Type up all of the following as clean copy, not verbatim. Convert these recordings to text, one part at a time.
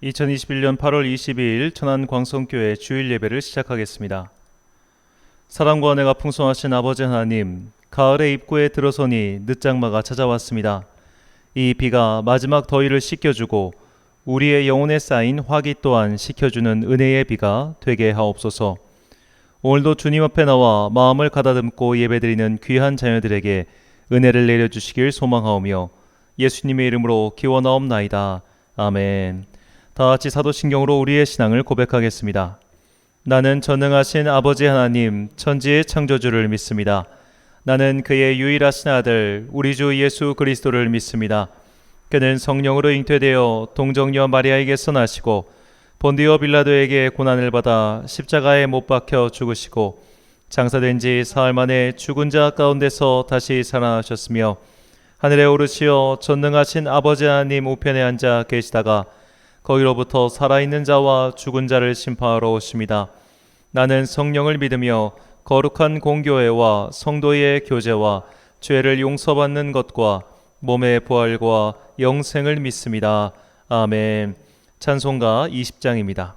2021년 8월 22일 천안광성교회 주일 예배를 시작하겠습니다. 사랑과 은혜가 풍성하신 아버지 하나님, 가을의 입구에 들어서니 늦장마가 찾아왔습니다. 이 비가 마지막 더위를 씻겨주고 우리의 영혼에 쌓인 화기 또한 식혀주는 은혜의 비가 되게 하옵소서. 오늘도 주님 앞에 나와 마음을 가다듬고 예배드리는 귀한 자녀들에게 은혜를 내려주시길 소망하오며 예수님의 이름으로 기원하옵나이다. 아멘. 다같이 사도신경으로 우리의 신앙을 고백하겠습니다. 나는 전능하신 아버지 하나님 천지의 창조주를 믿습니다. 나는 그의 유일하신 아들 우리 주 예수 그리스도를 믿습니다. 그는 성령으로 잉태되어 동정녀 마리아에게서 나시고 본디오 빌라도에게 고난을 받아 십자가에 못 박혀 죽으시고 장사된 지 사흘 만에 죽은 자 가운데서 다시 살아나셨으며 하늘에 오르시어 전능하신 아버지 하나님 우편에 앉아 계시다가 거기로부터 살아있는 자와 죽은 자를 심판하러 오십니다. 나는 성령을 믿으며 거룩한 공교회와 성도의 교제와 죄를 용서받는 것과 몸의 부활과 영생을 믿습니다. 아멘. 찬송가 20장입니다.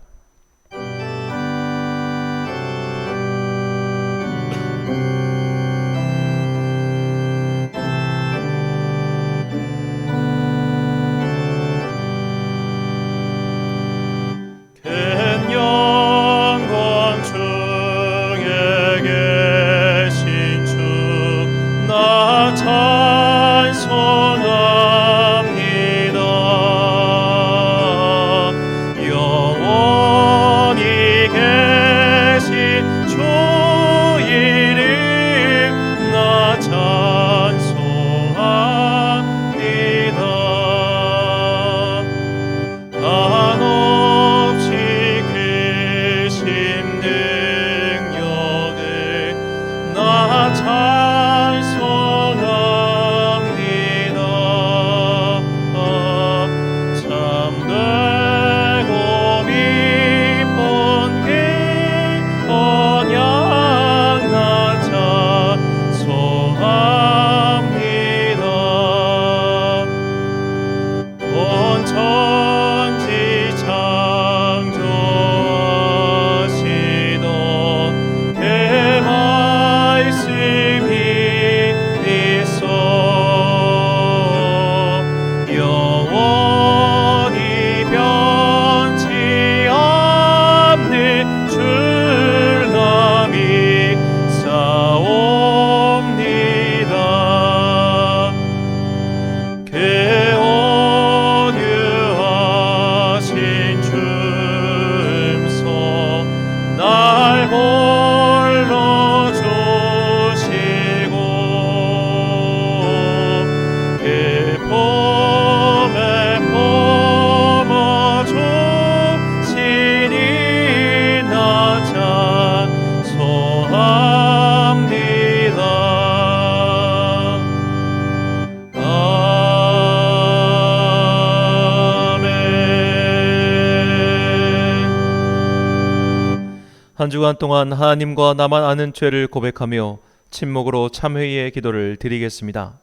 한 주간 동안 하나님과 나만 아는 죄를 고백하며 침묵으로 참회의 기도를 드리겠습니다.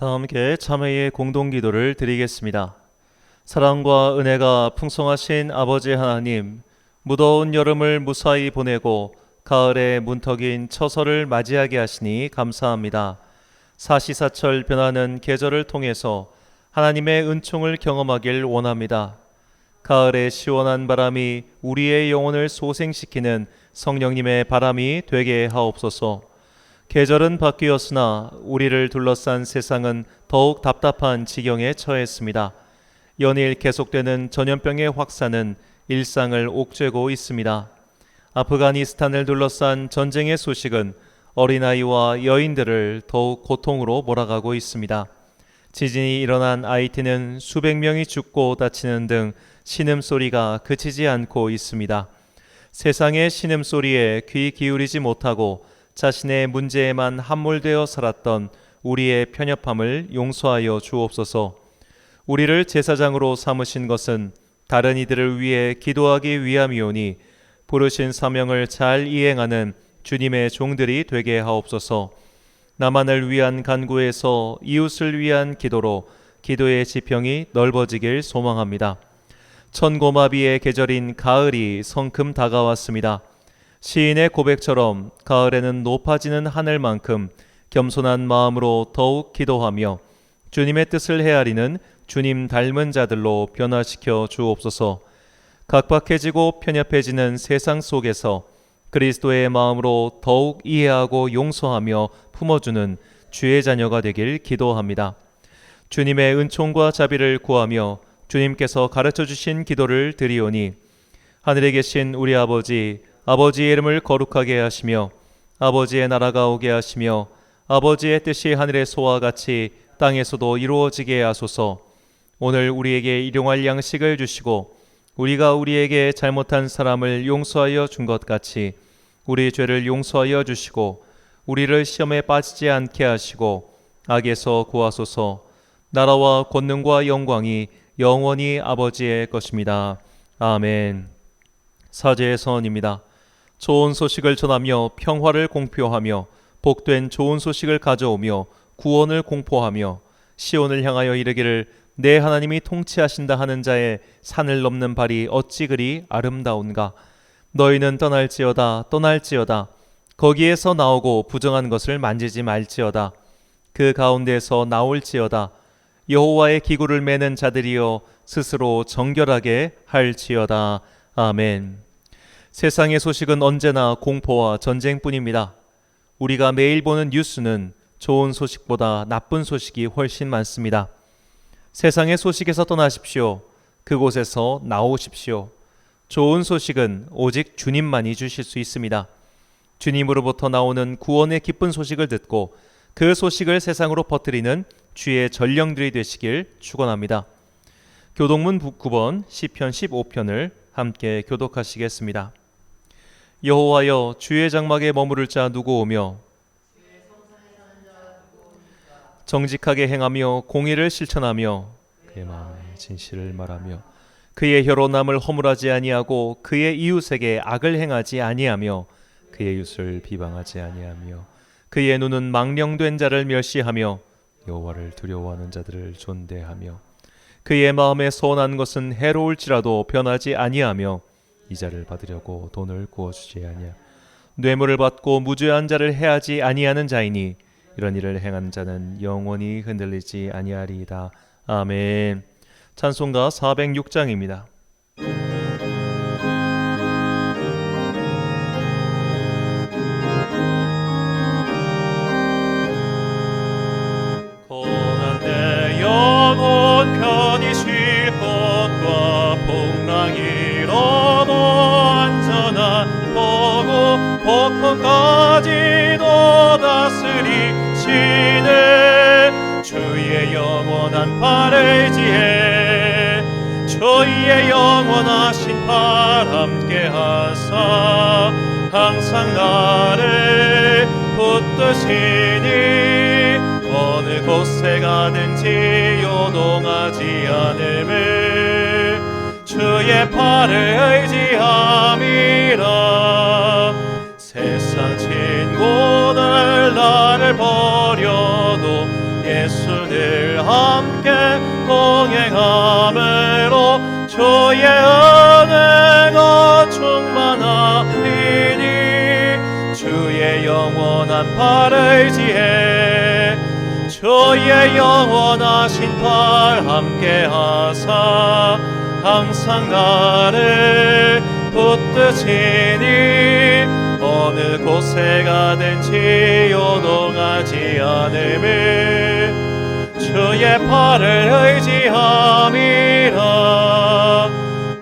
다 함께 참회의 공동기도를 드리겠습니다. 사랑과 은혜가 풍성하신 아버지 하나님, 무더운 여름을 무사히 보내고 가을의 문턱인 처서를 맞이하게 하시니 감사합니다. 사시사철 변하는 계절을 통해서 하나님의 은총을 경험하길 원합니다. 가을의 시원한 바람이 우리의 영혼을 소생시키는 성령님의 바람이 되게 하옵소서. 계절은 바뀌었으나 우리를 둘러싼 세상은 더욱 답답한 지경에 처했습니다. 연일 계속되는 전염병의 확산은 일상을 옥죄고 있습니다. 아프가니스탄을 둘러싼 전쟁의 소식은 어린아이와 여인들을 더욱 고통으로 몰아가고 있습니다. 지진이 일어난 아이티는 수백 명이 죽고 다치는 등 신음소리가 그치지 않고 있습니다. 세상의 신음소리에 귀 기울이지 못하고 자신의 문제에만 함몰되어 살았던 우리의 편협함을 용서하여 주옵소서. 우리를 제사장으로 삼으신 것은 다른 이들을 위해 기도하기 위함이오니 부르신 사명을 잘 이행하는 주님의 종들이 되게 하옵소서. 나만을 위한 간구에서 이웃을 위한 기도로 기도의 지평이 넓어지길 소망합니다. 천고마비의 계절인 가을이 성큼 다가왔습니다. 시인의 고백처럼 가을에는 높아지는 하늘만큼 겸손한 마음으로 더욱 기도하며 주님의 뜻을 헤아리는 주님 닮은 자들로 변화시켜 주옵소서. 각박해지고 편협해지는 세상 속에서 그리스도의 마음으로 더욱 이해하고 용서하며 품어주는 주의 자녀가 되길 기도합니다. 주님의 은총과 자비를 구하며 주님께서 가르쳐 주신 기도를 드리오니 하늘에 계신 우리 아버지, 아버지의 이름을 거룩하게 하시며 아버지의 나라가 오게 하시며 아버지의 뜻이 하늘에서와 같이 땅에서도 이루어지게 하소서. 오늘 우리에게 일용할 양식을 주시고 우리가 우리에게 잘못한 사람을 용서하여 준 것 같이 우리 죄를 용서하여 주시고 우리를 시험에 빠지지 않게 하시고 악에서 구하소서. 나라와 권능과 영광이 영원히 아버지의 것입니다. 아멘. 사제의 선언입니다. 좋은 소식을 전하며 평화를 공표하며 복된 좋은 소식을 가져오며 구원을 공포하며 시온을 향하여 이르기를 내 하나님이 통치하신다 하는 자의 산을 넘는 발이 어찌 그리 아름다운가. 너희는 떠날지어다 거기에서 나오고 부정한 것을 만지지 말지어다. 그 가운데서 나올지어다. 여호와의 기구를 매는 자들이여 스스로 정결하게 할지어다. 아멘. 세상의 소식은 언제나 공포와 전쟁뿐입니다. 우리가 매일 보는 뉴스는 좋은 소식보다 나쁜 소식이 훨씬 많습니다. 세상의 소식에서 떠나십시오. 그곳에서 나오십시오. 좋은 소식은 오직 주님만이 주실 수 있습니다. 주님으로부터 나오는 구원의 기쁜 소식을 듣고 그 소식을 세상으로 퍼뜨리는 주의 전령들이 되시길 축원합니다. 교동문 9번 시편 15편을 함께 교독하시겠습니다. 여호와여, 주의 장막에 머무를 자 누구 오며 정직하게 행하며 공의를 실천하며 그의 마음에 진실을 말하며 그의 혀로 남을 허물하지 아니하고 그의 이웃에게 악을 행하지 아니하며 그의 이웃을 비방하지 아니하며 그의 눈은 망령된 자를 멸시하며 여호와를 두려워하는 자들을 존대하며 그의 마음에 선한 것은 해로울지라도 변하지 아니하며 이자를 받으려고 돈을 구워주지 아니하 뇌물을 받고 무죄한 자를 해하지 아니하는 자이니 이런 일을 행하는 자는 영원히 흔들리지 아니하리이다. 아멘. 찬송가 406장입니다. 고난 내 영혼 편히 쉴 것과 풍랑이 너도 안전한 보고 폭풍까지도 다스리시네. 주의 영원한 팔을 지혜 주의 영원하신 팔 함께 하사 항상 나를 붙드시니 어느 곳에 가든지 요동하지 않음을 주의 팔을 의지함이라. 세상 친구들 나를 버려도 예수 늘 함께 동행함으로 주의 은혜가 충만하리니 영원한 팔을 의지해 주의 영원하신 팔 함께하사 항상 나를 붙드시니 어느 곳에 가든지 요동하지 않음을 주의 팔을 의지함이라.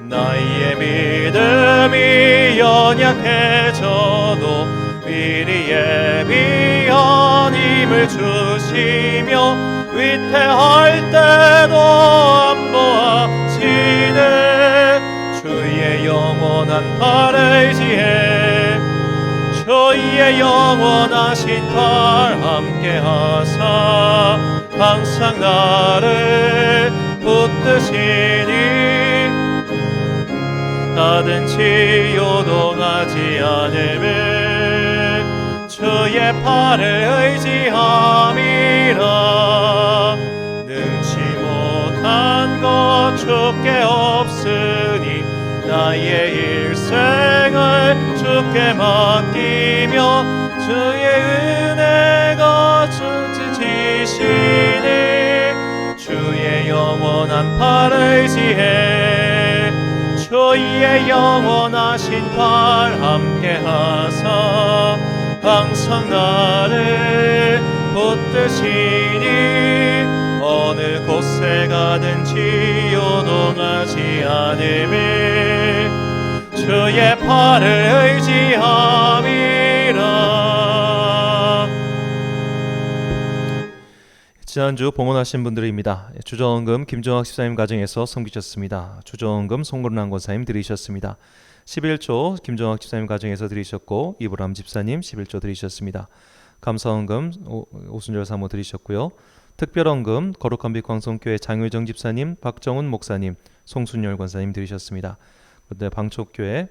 나의 믿음이 연약해져도 미리 예비한 힘을 주시며 위태할 때도 안보하시네 주의 영원한 팔을 의지해 주의 영원하신 팔 함께하사 항상 나를 붙드시니 가든지 요동하지 않음을 주의 팔을 의지함이라. 능치 못한 것 주께 없으니 나의 일생을 주께 맡기며 주의 은혜가 지지시니 주의 영원한 팔을 의지해 주의 영원하신 팔 함께하사 항상 나를 붙드시니 어느 곳에 가든지 요동하지 않음을 주의 팔을 의지함이라. 지난주 봉헌하신 분들입니다. 주정금 김종학 집사님 가정에서 섬기셨습니다. 주정금 송건란 권사님 드리셨습니다. 11조 김종학 집사님 가정에서 드리셨고 이브람 집사님 11조 드리셨습니다. 감사헌금 오순절 사모 드리셨고요. 특별헌금 거룩한 빛 광성교회 장효정 집사님, 박정훈 목사님, 송순열 권사님 드리셨습니다. 그런데 방촉교회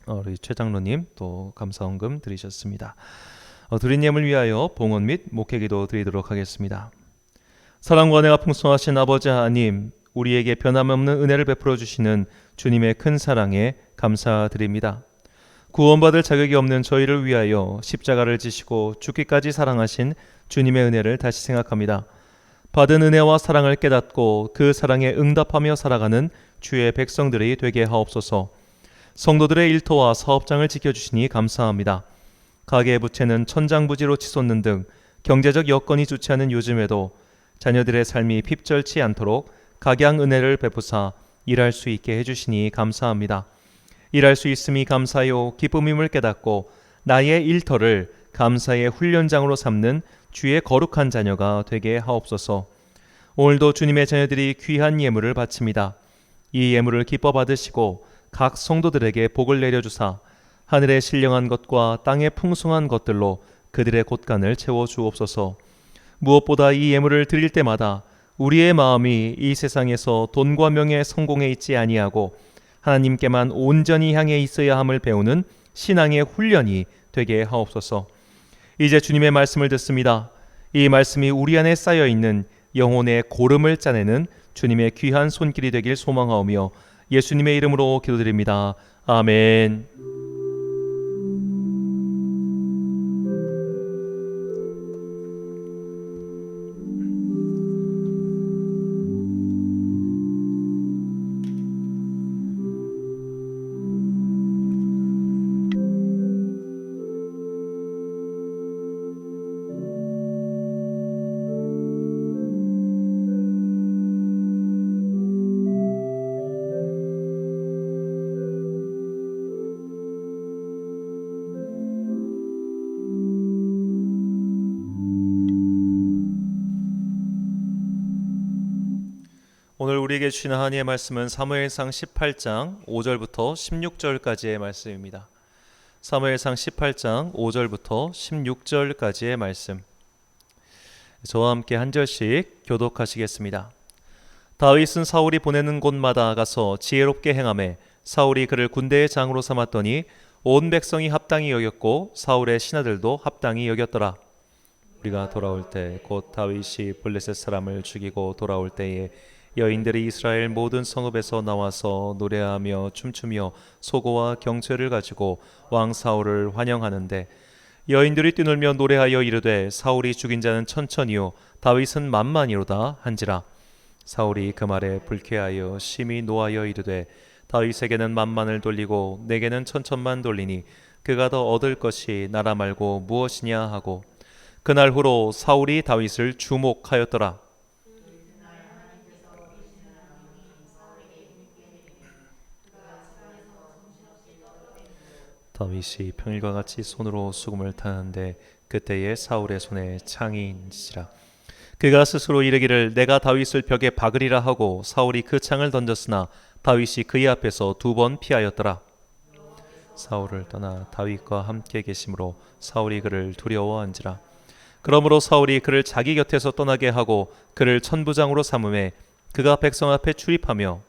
우리 최장로님 또 감사헌금 드리셨습니다. 드린 예물 위하여 봉헌 및 목회기도 드리도록 하겠습니다. 사랑과 은혜가 풍성하신 아버지 하나님, 우리에게 변함없는 은혜를 베풀어 주시는 주님의 큰 사랑에 감사드립니다. 구원받을 자격이 없는 저희를 위하여 십자가를 지시고 죽기까지 사랑하신 주님의 은혜를 다시 생각합니다. 받은 은혜와 사랑을 깨닫고 그 사랑에 응답하며 살아가는 주의 백성들이 되게 하옵소서. 성도들의 일터와 사업장을 지켜주시니 감사합니다. 가계의 부채는 천장부지로 치솟는 등 경제적 여건이 좋지 않은 요즘에도 자녀들의 삶이 핍절치 않도록 각양 은혜를 베푸사 일할 수 있게 해주시니 감사합니다. 일할 수 있음이 감사요 기쁨임을 깨닫고 나의 일터를 감사의 훈련장으로 삼는 주의 거룩한 자녀가 되게 하옵소서. 오늘도 주님의 자녀들이 귀한 예물을 바칩니다. 이 예물을 기뻐 받으시고 각 성도들에게 복을 내려주사 하늘의 신령한 것과 땅의 풍성한 것들로 그들의 곳간을 채워 주옵소서. 무엇보다 이 예물을 드릴 때마다 우리의 마음이 이 세상에서 돈과 명예 성공에 있지 아니하고 하나님께만 온전히 향해 있어야 함을 배우는 신앙의 훈련이 되게 하옵소서. 이제 주님의 말씀을 듣습니다. 이 말씀이 우리 안에 쌓여있는 영혼의 고름을 짜내는 주님의 귀한 손길이 되길 소망하오며 예수님의 이름으로 기도드립니다. 아멘. 오늘 우리에게 주시는 하나님의 말씀은 사무엘상 18장 5절부터 16절까지의 말씀입니다. 사무엘상 18장 5절부터 16절까지의 말씀. 저와 함께 한 절씩 교독하시겠습니다. 다윗은 사울이 보내는 곳마다 가서 지혜롭게 행하매 사울이 그를 군대의 장으로 삼았더니 온 백성이 합당히 여겼고 사울의 신하들도 합당히 여겼더라. 우리가 돌아올 때 곧 다윗이 블레셋 사람을 죽이고 돌아올 때에 여인들이 이스라엘 모든 성읍에서 나와서 노래하며 춤추며 소고와 경죄를 가지고 왕 사울을 환영하는데 여인들이 뛰놀며 노래하여 이르되 사울이 죽인 자는 천천히요 다윗은 만만이로다 한지라. 사울이 그 말에 불쾌하여 심히 노하여 이르되 다윗에게는 만만을 돌리고 내게는 천천만 돌리니 그가 더 얻을 것이 나라 말고 무엇이냐 하고 그날 후로 사울이 다윗을 주목하였더라. 다윗이 평일과 같이 손으로 수금을 타는데 그때에 사울의 손에 창이 있는지라. 그가 스스로 이르기를 내가 다윗을 벽에 박으리라 하고 사울이 그 창을 던졌으나 다윗이 그의 앞에서 2번 피하였더라. 사울을 떠나 다윗과 함께 계심으로 사울이 그를 두려워한지라. 그러므로 사울이 그를 자기 곁에서 떠나게 하고 그를 천부장으로 삼음에 그가 백성 앞에 출입하며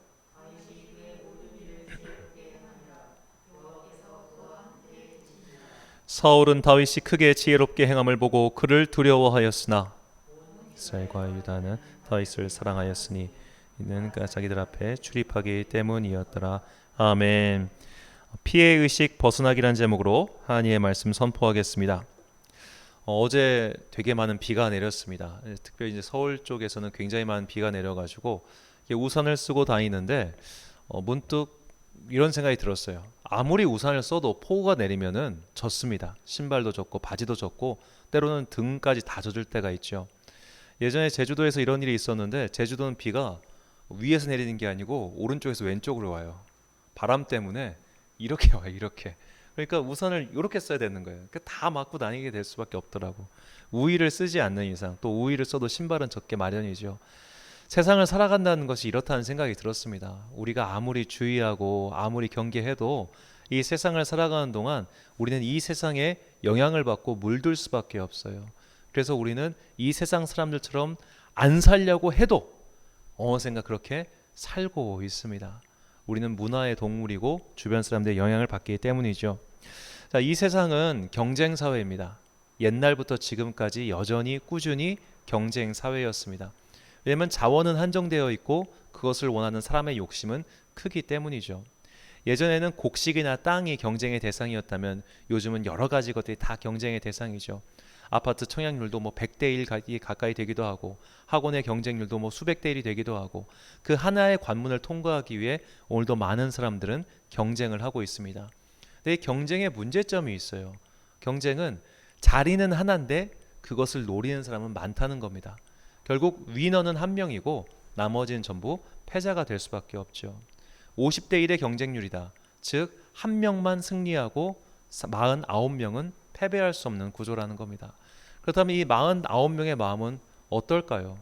사울은 다윗이 크게 지혜롭게 행함을 보고 그를 두려워하였으나 이스라엘과 유다는 다윗을 사랑하였으니 이는 자기들 앞에 출입하기 때문이었더라. 아멘. 피해의식 벗어나기란 제목으로 하나님의 말씀 선포하겠습니다. 어제 되게 많은 비가 내렸습니다. 특별히 이제 서울 쪽에서는 굉장히 많은 비가 내려가지고 우산을 쓰고 다니는데 문득 이런 생각이 들었어요. 아무리 우산을 써도 폭우가 내리면은 젖습니다. 신발도 젖고 바지도 젖고 때로는 등까지 다 젖을 때가 있죠. 예전에 제주도에서 이런 일이 있었는데 제주도는 비가 위에서 내리는 게 아니고 오른쪽에서 왼쪽으로 와요. 바람 때문에 이렇게 와요. 이렇게. 그러니까 우산을 이렇게 써야 되는 거예요. 다 맞고 다니게 될 수밖에 없더라고. 우위를 쓰지 않는 이상 또 우위를 써도 신발은 젖게 마련이죠. 세상을 살아간다는 것이 이렇다는 생각이 들었습니다. 우리가 아무리 주의하고 아무리 경계해도 이 세상을 살아가는 동안 우리는 이 세상에 영향을 받고 물들 수밖에 없어요. 그래서 우리는 이 세상 사람들처럼 안 살려고 해도 어느샌가 그렇게 살고 있습니다. 우리는 문화의 동물이고 주변 사람들의 영향을 받기 때문이죠. 자, 이 세상은 경쟁 사회입니다. 옛날부터 지금까지 여전히 꾸준히 경쟁 사회였습니다. 왜냐하면 자원은 한정되어 있고 그것을 원하는 사람의 욕심은 크기 때문이죠. 예전에는 곡식이나 땅이 경쟁의 대상이었다면 요즘은 여러 가지 것들이 다 경쟁의 대상이죠. 아파트 청약률도 100대 1 가까이 되기도 하고 학원의 경쟁률도 수백 대 1이 되기도 하고 그 하나의 관문을 통과하기 위해 오늘도 많은 사람들은 경쟁을 하고 있습니다. 근데 이 경쟁의 문제점이 있어요. 경쟁은 자리는 하나인데 그것을 노리는 사람은 많다는 겁니다. 결국 위너는 한 명이고 나머지는 전부 패자가 될 수밖에 없죠. 50대 1의 경쟁률이다. 즉 한 명만 승리하고 49명은 패배할 수 없는 구조라는 겁니다. 그렇다면 이 49명의 마음은 어떨까요?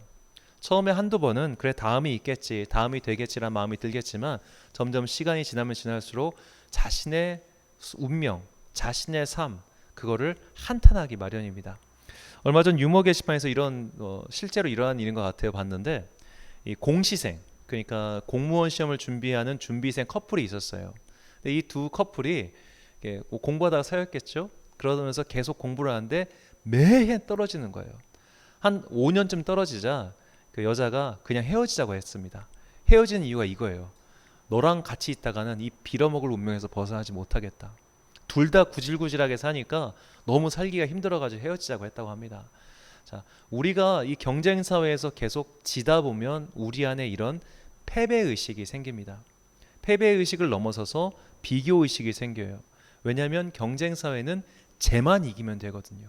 처음에 한두 번은 그래 다음이 있겠지, 다음이 되겠지란 마음이 들겠지만 점점 시간이 지나면 지날수록 자신의 운명, 자신의 삶 그거를 한탄하기 마련입니다. 얼마 전 유머 게시판에서 이런 실제로 일어난 일인 것 같아요. 봤는데 이 공시생 그러니까 공무원 시험을 준비하는 준비생 커플이 있었어요. 근데 이 두 커플이 공부하다가 사귀었겠죠. 그러면서 계속 공부를 하는데 매해 떨어지는 거예요. 한 5년쯤 떨어지자 그 여자가 그냥 헤어지자고 했습니다. 헤어지는 이유가 이거예요. 너랑 같이 있다가는 이 빌어먹을 운명에서 벗어나지 못하겠다. 둘 다 구질구질하게 사니까 너무 살기가 힘들어가지고 헤어지자고 했다고 합니다. 자, 우리가 이 경쟁 사회에서 계속 지다 보면 우리 안에 이런 패배 의식이 생깁니다. 패배 의식을 넘어서서 비교 의식이 생겨요. 왜냐하면 경쟁 사회는 쟤만 이기면 되거든요.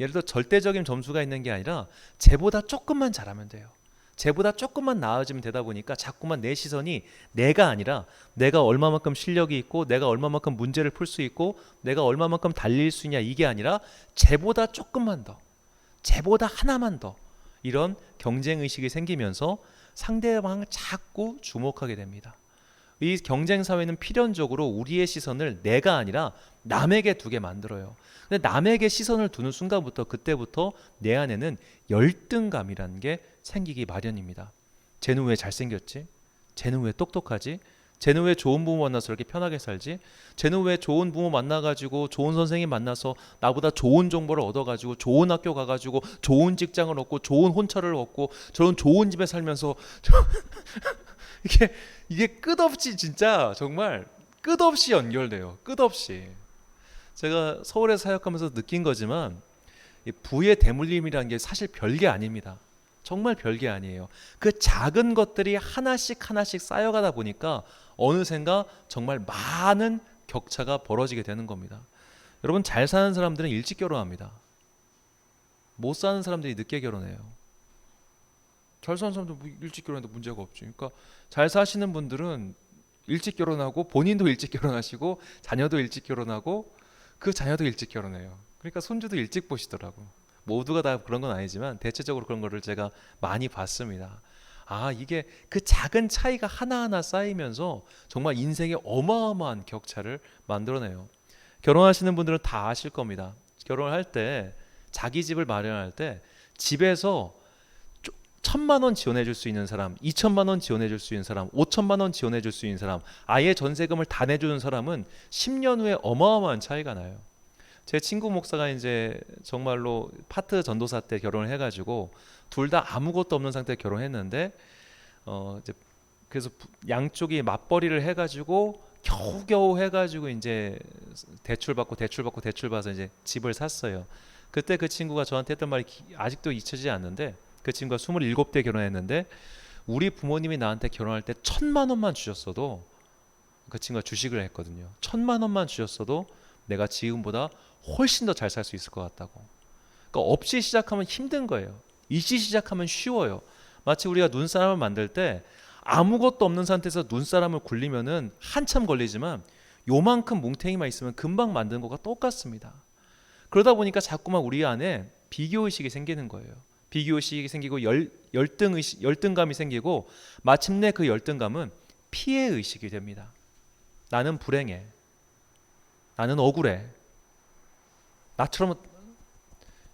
예를 들어 절대적인 점수가 있는 게 아니라 쟤보다 조금만 잘하면 돼요. 쟤보다 조금만 나아지면 되다 보니까 자꾸만 내 시선이 내가 아니라 내가 얼마만큼 실력이 있고 내가 얼마만큼 문제를 풀 수 있고 내가 얼마만큼 달릴 수 있냐 이게 아니라 쟤보다 조금만 더, 쟤보다 하나만 더 이런 경쟁의식이 생기면서 상대방을 자꾸 주목하게 됩니다. 이 경쟁 사회는 필연적으로 우리의 시선을 내가 아니라 남에게 두게 만들어요. 근데 남에게 시선을 두는 순간부터 그때부터 내 안에는 열등감이라는 게 생기기 마련입니다. 쟤는 왜 잘생겼지? 쟤는 왜 똑똑하지? 쟤는 왜 좋은 부모 만나서 이렇게 편하게 살지? 쟤는 왜 좋은 부모 만나가지고 좋은 선생님 만나서 나보다 좋은 정보를 얻어가지고 좋은 학교 가가지고 좋은 직장을 얻고 좋은 혼처를 얻고 저런 좋은 집에 살면서 이게 끝없이 진짜 정말 끝없이 연결돼요. 끝없이. 제가 서울에 사역하면서 느낀 거지만 이 부의 대물림이라는 게 사실 별게 아닙니다. 정말 별게 아니에요. 그 작은 것들이 하나씩 하나씩 쌓여가다 보니까 어느샌가 정말 많은 격차가 벌어지게 되는 겁니다. 여러분, 잘 사는 사람들은 일찍 결혼합니다. 못 사는 사람들이 늦게 결혼해요. 잘 사는 사람들 일찍 결혼해도 문제가 없지. 그러니까 잘 사시는 분들은 일찍 결혼하고 본인도 일찍 결혼하시고 자녀도 일찍 결혼하고 그 자녀도 일찍 결혼해요. 그러니까 손주도 일찍 보시더라고. 모두가 다 그런 건 아니지만 대체적으로 그런 거를 제가 많이 봤습니다. 아, 이게 그 작은 차이가 하나하나 쌓이면서 정말 인생에 어마어마한 격차를 만들어내요. 결혼하시는 분들은 다 아실 겁니다. 결혼을 할 때 자기 집을 마련할 때 집에서 1,000만 원 지원해 줄 수 있는 사람, 2,000만 원 지원해 줄 수 있는 사람, 5,000만 원 지원해 줄 수 있는 사람, 아예 전세금을 다 내주는 사람은 10년 후에 어마어마한 차이가 나요. 제 친구 목사가 이제 정말로 파트 전도사 때 결혼을 해가지고 둘 다 아무것도 없는 상태에 결혼했는데 이제 그래서 양쪽이 맞벌이를 해가지고 겨우겨우 해가지고 이제 대출 받고 대출 받아서 이제 집을 샀어요. 그때 그 친구가 저한테 했던 말이 아직도 잊혀지지 않는데, 그 친구가 27대 결혼했는데 우리 부모님이 나한테 결혼할 때 1,000만 원만 주셨어도, 그 친구가 주식을 했거든요. 1,000만 원만 주셨어도 내가 지금보다 훨씬 더 잘 살 수 있을 것 같다고. 그러니까 없이 시작하면 힘든 거예요. 있이 시작하면 쉬워요. 마치 우리가 눈사람을 만들 때 아무것도 없는 상태에서 눈사람을 굴리면은 한참 걸리지만 요만큼 뭉탱이만 있으면 금방 만드는 것과 똑같습니다. 그러다 보니까 자꾸만 우리 안에 비교의식이 생기는 거예요. 비교의식이 생기고 열등감이 생기고 마침내 그 열등감은 피해의식이 됩니다. 나는 불행해. 나는 억울해. 나처럼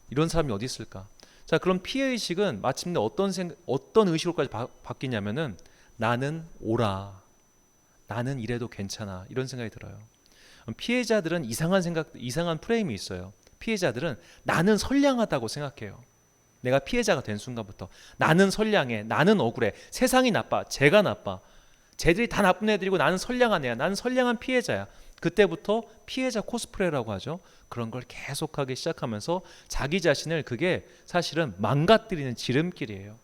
이런 사람이 어디 있을까? 자, 그럼 피해의식은 마침내 어떤 의식으로까지 바뀌냐면은 나는 옳아. 나는 이래도 괜찮아. 이런 생각이 들어요. 피해자들은 이상한 프레임이 있어요. 피해자들은 나는 선량하다고 생각해요. 내가 피해자가 된 순간부터 나는 선량해, 나는 억울해, 세상이 나빠, 쟤가 나빠, 쟤들이 다 나쁜 애들이고 나는 선량한 애야, 나는 선량한 피해자야. 그때부터 피해자 코스프레라고 하죠. 그런 걸 계속하기 시작하면서 자기 자신을, 그게 사실은 망가뜨리는 지름길이에요.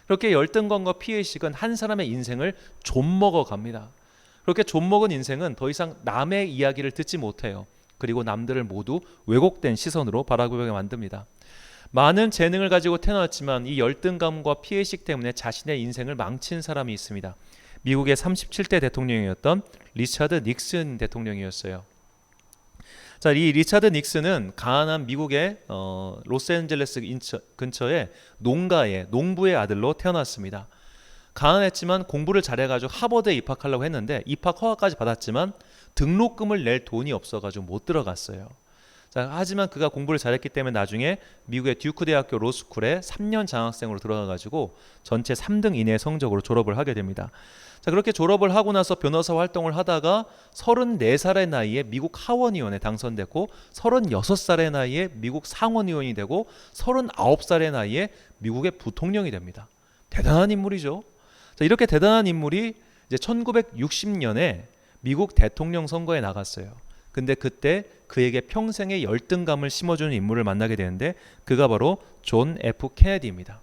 그렇게 열등감과 피해의식은 한 사람의 인생을 좀먹어 갑니다. 그렇게 좀먹은 인생은 더 이상 남의 이야기를 듣지 못해요. 그리고 남들을 모두 왜곡된 시선으로 바라보게 만듭니다. 많은 재능을 가지고 태어났지만 이 열등감과 피해의식 때문에 자신의 인생을 망친 사람이 있습니다. 미국의 37대 대통령이었던 리차드 닉슨 대통령이었어요. 자, 이 리차드 닉슨은 가난한 미국의 로스앤젤레스 근처의 농부의 아들로 태어났습니다. 가난했지만 공부를 잘해가지고 하버드에 입학하려고 했는데 입학 허가까지 받았지만 등록금을 낼 돈이 없어가지고 못 들어갔어요. 자, 하지만 그가 공부를 잘했기 때문에 나중에 미국의 듀크 대학교 로스쿨에 3년 장학생으로 들어가가지고 전체 3등 이내의 성적으로 졸업을 하게 됩니다. 자, 그렇게 졸업을 하고 나서 변호사 활동을 하다가 34살의 나이에 미국 하원의원에 당선됐고 36살의 나이에 미국 상원의원이 되고 39살의 나이에 미국의 부통령이 됩니다. 대단한 인물이죠. 자, 이렇게 대단한 인물이 이제 1960년에 미국 대통령 선거에 나갔어요. 근데 그때 그에게 평생의 열등감을 심어주는 인물을 만나게 되는데 그가 바로 존 F 케네디입니다.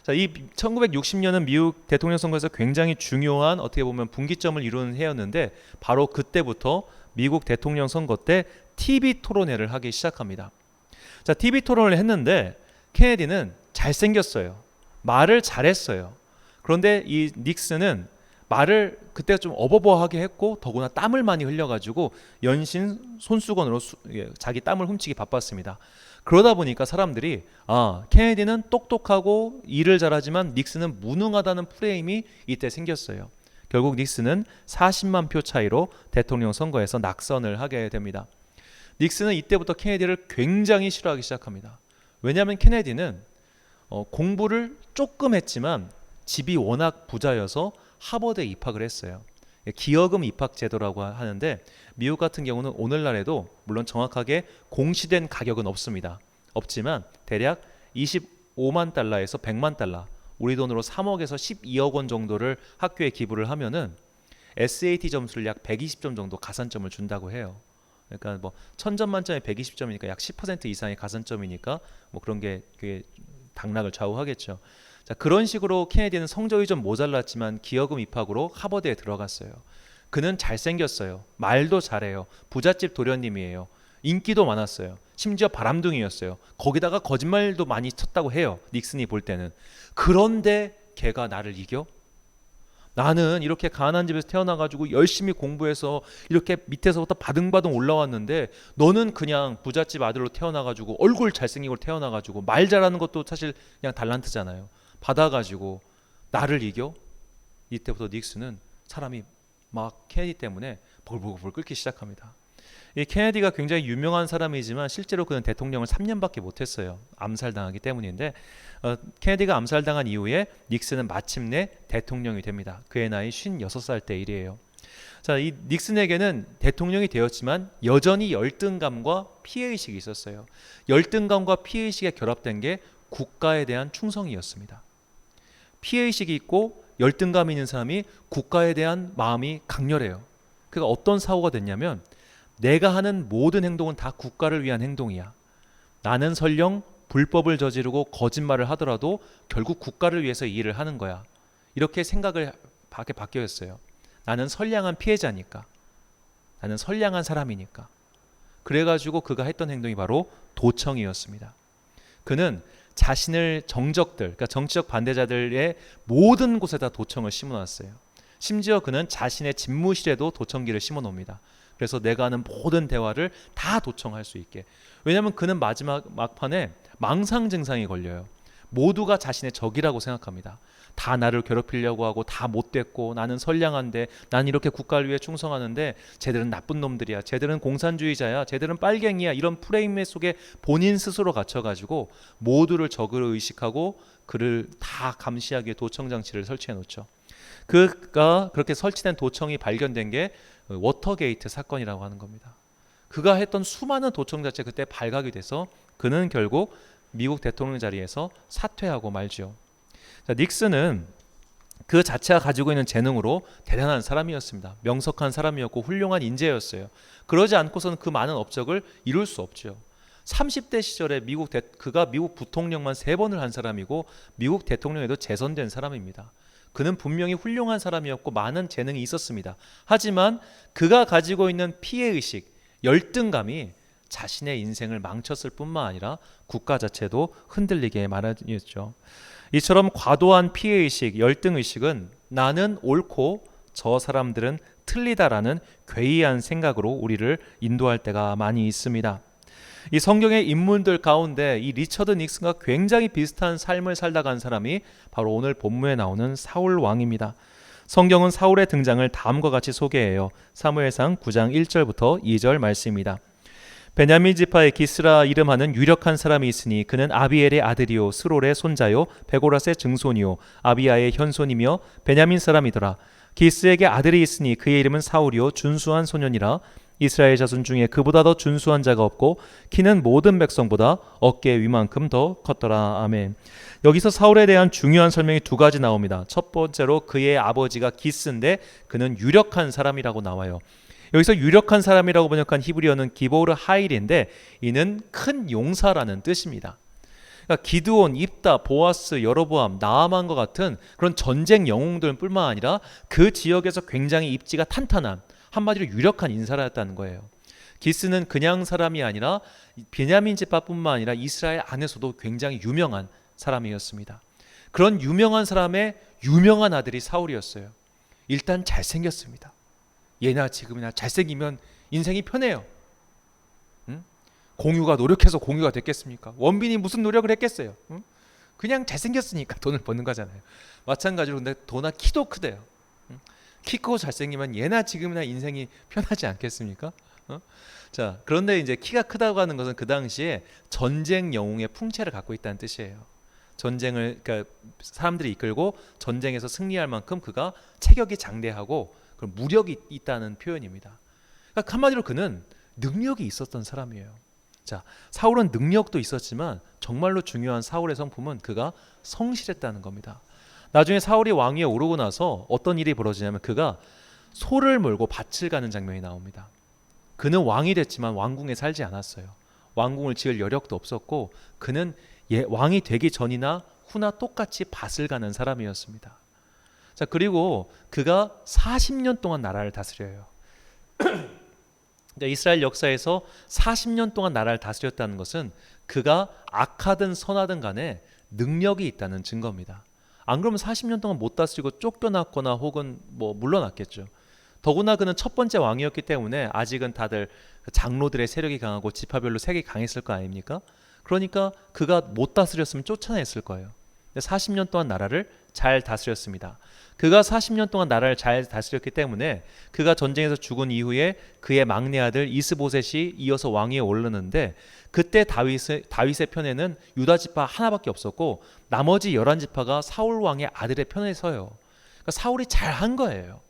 자, 이 1960년은 미국 대통령 선거에서 굉장히 중요한, 어떻게 보면 분기점을 이루는 해였는데 바로 그때부터 미국 대통령 선거 때 TV 토론회를 하기 시작합니다. 자, TV 토론을 했는데 케네디는 잘생겼어요. 말을 잘했어요. 그런데 이 닉슨은 말을 그때 좀 어버버하게 했고 더구나 땀을 많이 흘려가지고 연신 손수건으로 자기 땀을 훔치기 바빴습니다. 그러다 보니까 사람들이 케네디는 똑똑하고 일을 잘하지만 닉슨은 무능하다는 프레임이 이때 생겼어요. 결국 닉슨은 40만 표 차이로 대통령 선거에서 낙선을 하게 됩니다. 닉슨은 이때부터 케네디를 굉장히 싫어하기 시작합니다. 왜냐하면 케네디는 공부를 조금 했지만 집이 워낙 부자여서 하버드에 입학을 했어요. 기여금 입학 제도라고 하는데 미국 같은 경우는 오늘날에도 물론 정확하게 공시된 가격은 없지만 대략 25만 달러에서 100만 달러, 우리 돈으로 3억에서 12억 원 정도를 학교에 기부를 하면은 SAT 점수를 약 120점 정도 가산점을 준다고 해요. 그러니까 뭐 1000점 만점에 120점이니까 약 10% 이상의 가산점이니까 뭐 그런 게 그게 당락을 좌우하겠죠. 자, 그런 식으로 케네디는 성적이 좀 모자랐지만 기여금 입학으로 하버드에 들어갔어요. 그는 잘생겼어요. 말도 잘해요. 부잣집 도련님이에요. 인기도 많았어요. 심지어 바람둥이였어요. 거기다가 거짓말도 많이 쳤다고 해요. 닉슨이 볼 때는. 그런데 걔가 나를 이겨? 나는 이렇게 가난한 집에서 태어나가지고 열심히 공부해서 이렇게 밑에서부터 바등바등 올라왔는데 너는 그냥 부잣집 아들로 태어나가지고 얼굴 잘생기고 태어나가지고 말 잘하는 것도 사실 그냥 달란트잖아요. 받아가지고 나를 이겨? 이때부터 닉슨은 사람이 막 케네디 때문에 벌벌벌 끓기 시작합니다. 이 케네디가 굉장히 유명한 사람이지만 실제로 그는 대통령을 3년밖에 못했어요. 암살당하기 때문인데 케네디가 암살당한 이후에 닉슨은 마침내 대통령이 됩니다. 그의 나이 56살 때 일이에요. 자, 이 닉슨에게는 대통령이 되었지만 여전히 열등감과 피해의식이 있었어요. 열등감과 피해의식에 결합된 게 국가에 대한 충성이었습니다. 피해의식이 있고 열등감이 있는 사람이 국가에 대한 마음이 강렬해요. 그러니까 어떤 사고가 됐냐면 내가 하는 모든 행동은 다 국가를 위한 행동이야. 나는 설령 불법을 저지르고 거짓말을 하더라도 결국 국가를 위해서 이 일을 하는 거야. 이렇게 생각을 바뀌었어요. 나는 선량한 피해자니까. 나는 선량한 사람이니까. 그래가지고 그가 했던 행동이 바로 도청이었습니다. 그는 자신을 정적들, 그러니까 정치적 반대자들의 모든 곳에다 도청을 심어놨어요. 심지어 그는 자신의 집무실에도 도청기를 심어놓습니다. 그래서 내가 하는 모든 대화를 다 도청할 수 있게. 왜냐하면 그는 마지막 막판에 망상 증상이 걸려요. 모두가 자신의 적이라고 생각합니다. 다 나를 괴롭히려고 하고 다 못됐고 나는 선량한데 난 이렇게 국가를 위해 충성하는데 쟤들은 나쁜 놈들이야. 쟤들은 공산주의자야. 쟤들은 빨갱이야. 이런 프레임 속에 본인 스스로 갇혀가지고 모두를 적으로 의식하고 그를 다 감시하기 위해 도청 장치를 설치해 놓죠. 그가 그렇게 설치된 도청이 발견된 게 워터게이트 사건이라고 하는 겁니다. 그가 했던 수많은 도청 자체 그때 발각이 돼서 그는 결국 미국 대통령 자리에서 사퇴하고 말죠. 자, 닉슨은 그 자체가 가지고 있는 재능으로 대단한 사람이었습니다. 명석한 사람이었고 훌륭한 인재였어요. 그러지 않고서는 그 많은 업적을 이룰 수 없죠. 30대 시절에 그가 미국 부통령만 3번을 한 사람이고 미국 대통령에도 재선된 사람입니다. 그는 분명히 훌륭한 사람이었고 많은 재능이 있었습니다. 하지만 그가 가지고 있는 피해의식, 열등감이 자신의 인생을 망쳤을 뿐만 아니라 국가 자체도 흔들리게 마련이었죠. 이처럼 과도한 피해의식, 열등의식은 나는 옳고 저 사람들은 틀리다라는 괴이한 생각으로 우리를 인도할 때가 많이 있습니다. 이 성경의 인물들 가운데 이 리처드 닉슨과 굉장히 비슷한 삶을 살다 간 사람이 바로 오늘 본문에 나오는 사울 왕입니다. 성경은 사울의 등장을 다음과 같이 소개해요. 사무엘상 9장 1절부터 2절 말씀입니다. 베냐민 지파의 기스라 이름하는 유력한 사람이 있으니 그는 아비엘의 아들이요 스롤의 손자요 베고라스의 증손이요 아비야의 현손이며 베냐민 사람이더라. 기스에게 아들이 있으니 그의 이름은 사울이요 준수한 소년이라. 이스라엘 자손 중에 그보다 더 준수한 자가 없고 키는 모든 백성보다 어깨 위만큼 더 컸더라. 아멘. 여기서 사울에 대한 중요한 설명이 2가지 나옵니다. 첫 번째로 그의 아버지가 기스인데 그는 유력한 사람이라고 나와요. 여기서 유력한 사람이라고 번역한 히브리어는 기보르 하일인데 이는 큰 용사라는 뜻입니다. 그러니까 기드온, 입다, 보아스, 여로보암, 나아만과 같은 그런 전쟁 영웅들 뿐만 아니라 그 지역에서 굉장히 입지가 탄탄한 한마디로 유력한 인사였다는 거예요. 기스는 그냥 사람이 아니라 베냐민 지파뿐만 아니라 이스라엘 안에서도 굉장히 유명한 사람이었습니다. 그런 유명한 사람의 유명한 아들이 사울이었어요. 일단 잘생겼습니다. 예나 지금이나 잘생기면 인생이 편해요. 응? 공유가 노력해서 공유가 됐겠습니까? 원빈이 무슨 노력을 했겠어요? 응? 그냥 잘생겼으니까 돈을 버는 거잖아요. 마찬가지로 근데 도나 키도 크대요. 응? 키 크고 잘생기면 예나 지금이나 인생이 편하지 않겠습니까? 자, 그런데 이제 키가 크다고 하는 것은 그 당시에 전쟁 영웅의 풍채를 갖고 있다는 뜻이에요. 전쟁을 그러니까 사람들이 이끌고 전쟁에서 승리할 만큼 그가 체격이 장대하고 그런 무력이 있다는 표현입니다. 그러니까 한마디로 그는 능력이 있었던 사람이에요. 자, 사울은 능력도 있었지만 정말로 중요한 사울의 성품은 그가 성실했다는 겁니다. 나중에 사울이 왕위에 오르고 나서 어떤 일이 벌어지냐면 그가 소를 몰고 밭을 가는 장면이 나옵니다. 그는 왕이 됐지만 왕궁에 살지 않았어요. 왕궁을 지을 여력도 없었고 그는 왕이 되기 전이나 후나 똑같이 밭을 가는 사람이었습니다. 자, 그리고 그가 40년 동안 나라를 다스려요. 이스라엘 역사에서 40년 동안 나라를 다스렸다는 것은 그가 악하든 선하든 간에 능력이 있다는 증거입니다. 안 그러면 40년 동안 못 다스리고 쫓겨났거나 혹은 물러났겠죠. 더구나 그는 첫 번째 왕이었기 때문에 아직은 다들 장로들의 세력이 강하고 지파별로 세력이 강했을 거 아닙니까? 그러니까 그가 못 다스렸으면 쫓아냈을 거예요. 40년 동안 나라를 잘 다스렸습니다. 그가 40년 동안 나라를 잘 다스렸기 때문에 그가 전쟁에서 죽은 이후에 그의 막내 아들 이스보셋이 이어서 왕위에 오르는데 그때 다윗의 편에는 유다 지파 하나밖에 없었고 나머지 11지파가 사울 왕의 아들의 편에 서요. 그러니까 사울이 잘한 거예요.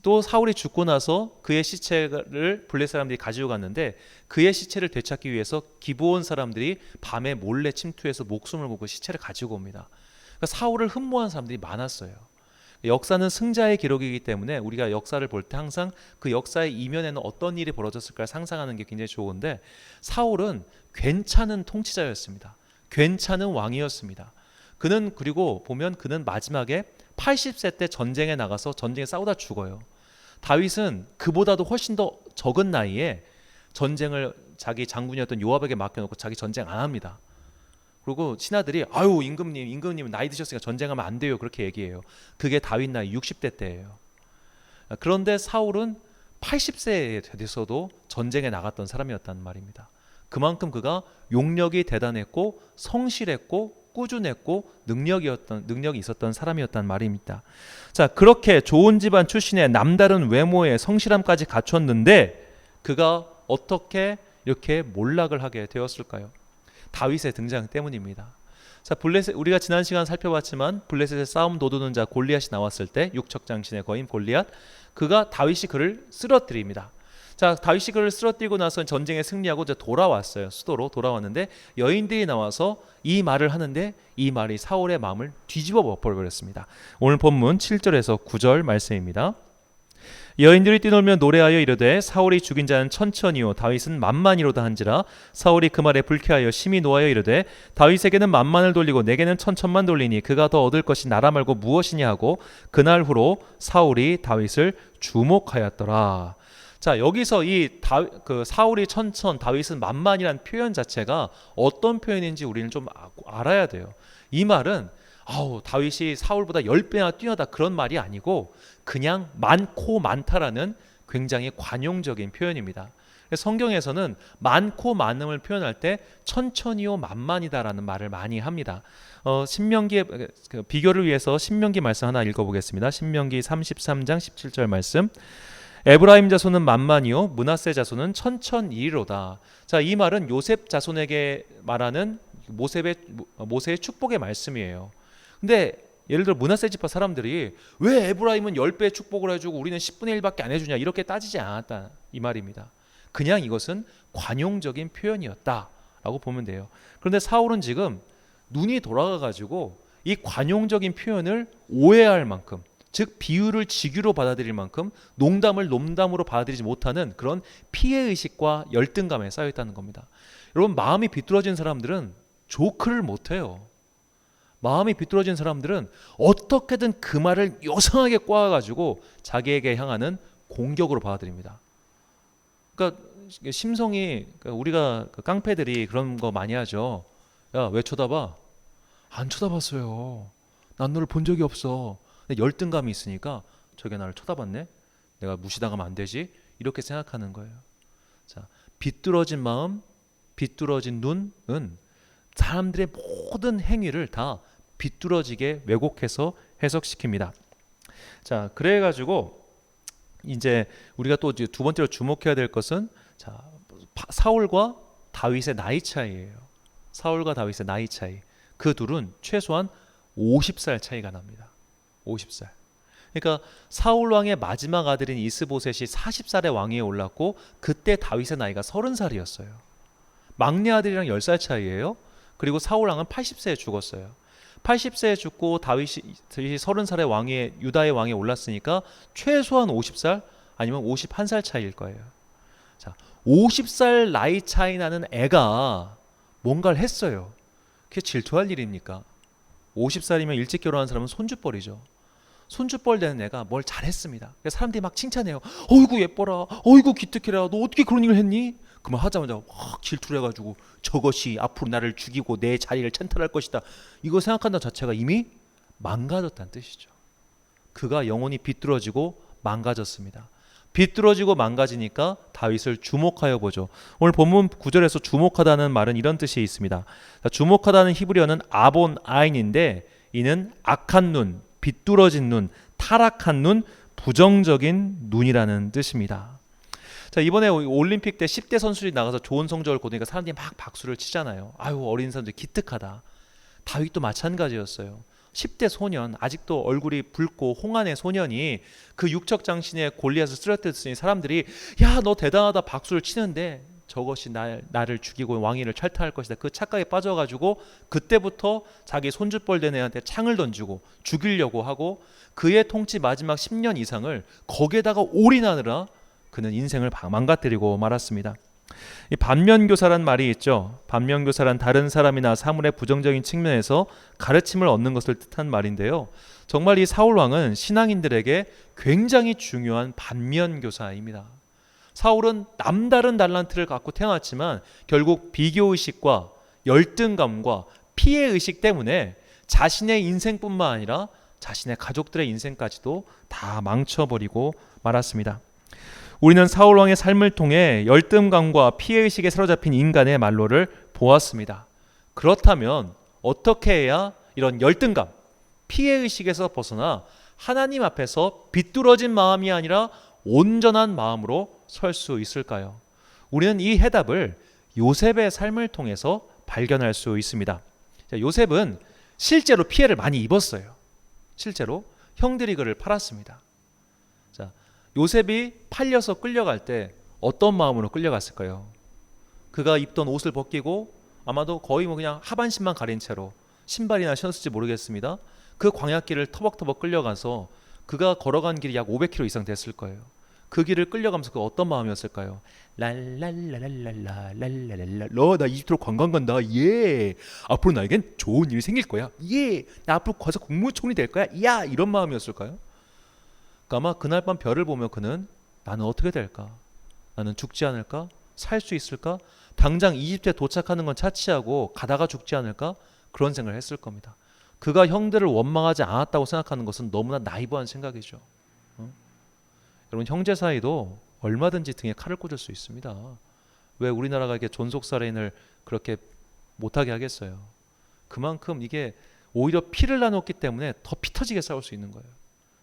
또 사울이 죽고 나서 그의 시체를 블레셋 사람들이 가지고 갔는데 그의 시체를 되찾기 위해서 기브온 사람들이 밤에 몰래 침투해서 목숨을 걸고 시체를 가지고 옵니다. 그러니까 사울을 흠모하는 사람들이 많았어요. 역사는 승자의 기록이기 때문에 우리가 역사를 볼 때 항상 그 역사의 이면에는 어떤 일이 벌어졌을까 상상하는 게 굉장히 좋은데 사울은 괜찮은 통치자였습니다. 괜찮은 왕이었습니다. 그리고 보면 그는 마지막에 80세 때 전쟁에 나가서 전쟁에 싸우다 죽어요. 다윗은 그보다도 훨씬 더 적은 나이에 전쟁을 자기 장군이었던 요압에게 맡겨놓고 자기 전쟁 안 합니다. 그리고 신하들이 아유 임금님 나이 드셨으니까 전쟁하면 안 돼요 그렇게 얘기해요. 그게 다윗 나이 60대 때예요. 그런데 사울은 80세에 돼서도 전쟁에 나갔던 사람이었단 말입니다. 그만큼 그가 용력이 대단했고 성실했고 꾸준했고 능력이 있었던 사람이었단 말입니다. 자, 그렇게 좋은 집안 출신의 남다른 외모에 성실함까지 갖췄는데 그가 어떻게 이렇게 몰락을 하게 되었을까요? 다윗의 등장 때문입니다. 자, 우리가 지난 시간 살펴봤지만 블레셋의 싸움 도두는 자 골리앗이 나왔을 때 육척장신의 거인 골리앗, 그가 다윗이 그를 쓰러뜨립니다. 자, 다윗이 그를 쓰러뜨리고 나서 전쟁에 승리하고 이제 돌아왔어요. 수도로 돌아왔는데 여인들이 나와서 이 말을 하는데 이 말이 사울의 마음을 뒤집어 버렸습니다. 오늘 본문 7절에서 9절 말씀입니다. 여인들이 뛰놀며 노래하여 이르되 사울이 죽인 자는 천천히요 다윗은 만만이로다 한지라 사울이 그 말에 불쾌하여 심히 노하여 이르되 다윗에게는 만만을 돌리고 내게는 천천만 돌리니 그가 더 얻을 것이 나라 말고 무엇이냐 하고 그날 후로 사울이 다윗을 주목하였더라. 자, 여기서 사울이 천천 다윗은 만만이라는 표현 자체가 어떤 표현인지 우리는 좀 알아야 돼요. 이 말은 다윗이 사울보다 10배나 뛰어다 그런 말이 아니고 그냥 많고 많다라는 굉장히 관용적인 표현입니다. 성경에서는 많고 많음을 표현할 때 천천히요 만만이다라는 말을 많이 합니다. 신명기의 비교를 위해서 신명기 말씀 하나 읽어보겠습니다. 신명기 33장 17절 말씀. 에브라임 자손은 만만이요 므낫세 자손은 천천히로다. 자, 이 말은 요셉 자손에게 말하는 모세의 축복의 말씀이에요. 근데 예를 들어 므낫세 지파 사람들이 왜 에브라임은 10배 축복을 해주고 우리는 10분의 1밖에 안 해주냐 이렇게 따지지 않았다 이 말입니다. 그냥 이것은 관용적인 표현이었다라고 보면 돼요. 그런데 사울은 지금 눈이 돌아가가지고 이 관용적인 표현을 오해할 만큼, 즉 비유를 직유로 받아들일 만큼 농담을 농담으로 받아들이지 못하는 그런 피해의식과 열등감에 쌓여있다는 겁니다. 여러분, 마음이 비뚤어진 사람들은 조크를 못해요. 마음이 비뚤어진 사람들은 어떻게든 그 말을 요상하게 꼬아가지고 자기에게 향하는 공격으로 받아들입니다. 그러니까 심성이, 우리가 깡패들이 그런 거 많이 하죠. 야, 왜 쳐다봐? 안 쳐다봤어요. 난 너를 본 적이 없어. 근데 열등감이 있으니까 저게 나를 쳐다봤네? 내가 무시당하면 안 되지? 이렇게 생각하는 거예요. 자, 비뚤어진 마음, 비뚤어진 눈은 사람들의 모든 행위를 다 비뚤어지게 왜곡해서 해석시킵니다. 자, 그래가지고 이제 우리가 또 두 번째로 주목해야 될 것은 사울과 다윗의 나이 차이예요. 사울과 다윗의 나이 차이. 그 둘은 최소한 50살 차이가 납니다. 50살. 그러니까 사울 왕의 마지막 아들인 이스보셋이 40살에 왕위에 올랐고 그때 다윗의 나이가 30살이었어요. 막내 아들이랑 10살 차이예요. 그리고 사울 왕은 80세에 죽었어요. 80세에 죽고 다윗이 30살에 유다의 왕위에 올랐으니까 최소한 50살 아니면 51살 차이일 거예요. 자, 50살 나이 차이 나는 애가 뭔가를 했어요. 그게 질투할 일입니까? 50살이면 일찍 결혼한 사람은 손주뻘이죠. 손주뻘 되는 애가 뭘 잘했습니다. 그래서 사람들이 막 칭찬해요. 어이구 예뻐라, 어이구 기특해라, 너 어떻게 그런 일을 했니? 그만 하자마자 확 질투를 해가지고 저것이 앞으로 나를 죽이고 내 자리를 찬탈할 것이다. 이거 생각한다는 자체가 이미 망가졌다는 뜻이죠. 그가 영혼이 비뚤어지고 망가졌습니다. 비뚤어지고 망가지니까 다윗을 주목하여 보죠. 오늘 본문 9절에서 주목하다는 말은 이런 뜻이 있습니다. 주목하다는 히브리어는 아본 아인인데 이는 악한 눈, 비뚤어진 눈, 타락한 눈, 부정적인 눈이라는 뜻입니다. 자, 이번에 올림픽 때 10대 선수들이 나가서 좋은 성적을 거두니까 사람들이 막 박수를 치잖아요. 아유, 어린 사람들 기특하다. 다윗도 마찬가지였어요. 10대 소년, 아직도 얼굴이 붉고 홍안의 소년이 그 육척 장신의 골리앗을 쓰러뜨렸으니 사람들이 야, 너 대단하다 박수를 치는데 저것이 나를 죽이고 왕위를 찰탈할 것이다. 그 착각에 빠져가지고 그때부터 자기 손주뻘 된 애한테 창을 던지고 죽이려고 하고 그의 통치 마지막 10년 이상을 거기에다가 올인하느라 그는 인생을 망가뜨리고 말았습니다. 이 반면교사란 말이 있죠. 반면교사란 다른 사람이나 사물의 부정적인 측면에서 가르침을 얻는 것을 뜻한 말인데요. 정말 이 사울 왕은 신앙인들에게 굉장히 중요한 반면교사입니다. 사울은 남다른 달란트를 갖고 태어났지만 결국 비교의식과 열등감과 피해의식 때문에 자신의 인생뿐만 아니라 자신의 가족들의 인생까지도 다 망쳐버리고 말았습니다. 우리는 사울 왕의 삶을 통해 열등감과 피해의식에 사로잡힌 인간의 말로를 보았습니다. 그렇다면 어떻게 해야 이런 열등감, 피해의식에서 벗어나 하나님 앞에서 비뚤어진 마음이 아니라 온전한 마음으로 설 수 있을까요? 우리는 이 해답을 요셉의 삶을 통해서 발견할 수 있습니다. 자, 요셉은 실제로 피해를 많이 입었어요. 실제로 형들이 그를 팔았습니다. 자, 요셉이 팔려서 끌려갈 때 어떤 마음으로 끌려갔을까요? 그가 입던 옷을 벗기고 아마도 거의 그냥 하반신만 가린 채로 신발이나 신었을지 모르겠습니다. 그 광야길을 터벅터벅 끌려가서 그가 걸어간 길이 약 500km 이상 됐을 거예요. 그 길을 끌려가면서 그 어떤 마음이었을까요? 랄랄랄랄랄랄랄랄랄 나 이집트로 관광 간다. 예. 앞으로 나에겐 좋은 일이 생길 거야. 예. 나 앞으로 가서 국무총리 될 거야. 야. 이런 마음이었을까요? 아마 그날 밤 별을 보며 그는 나는 어떻게 될까? 나는 죽지 않을까? 살 수 있을까? 당장 이집트에 도착하는 건 차치하고 가다가 죽지 않을까? 그런 생각을 했을 겁니다. 그가 형들을 원망하지 않았다고 생각하는 것은 너무나 나이브한 생각이죠. 여러분, 형제 사이도 얼마든지 등에 칼을 꽂을 수 있습니다. 왜 우리나라가 이렇게 존속살인을 그렇게 못하게 하겠어요? 그만큼 이게 오히려 피를 나눴기 때문에 더 피 터지게 싸울 수 있는 거예요.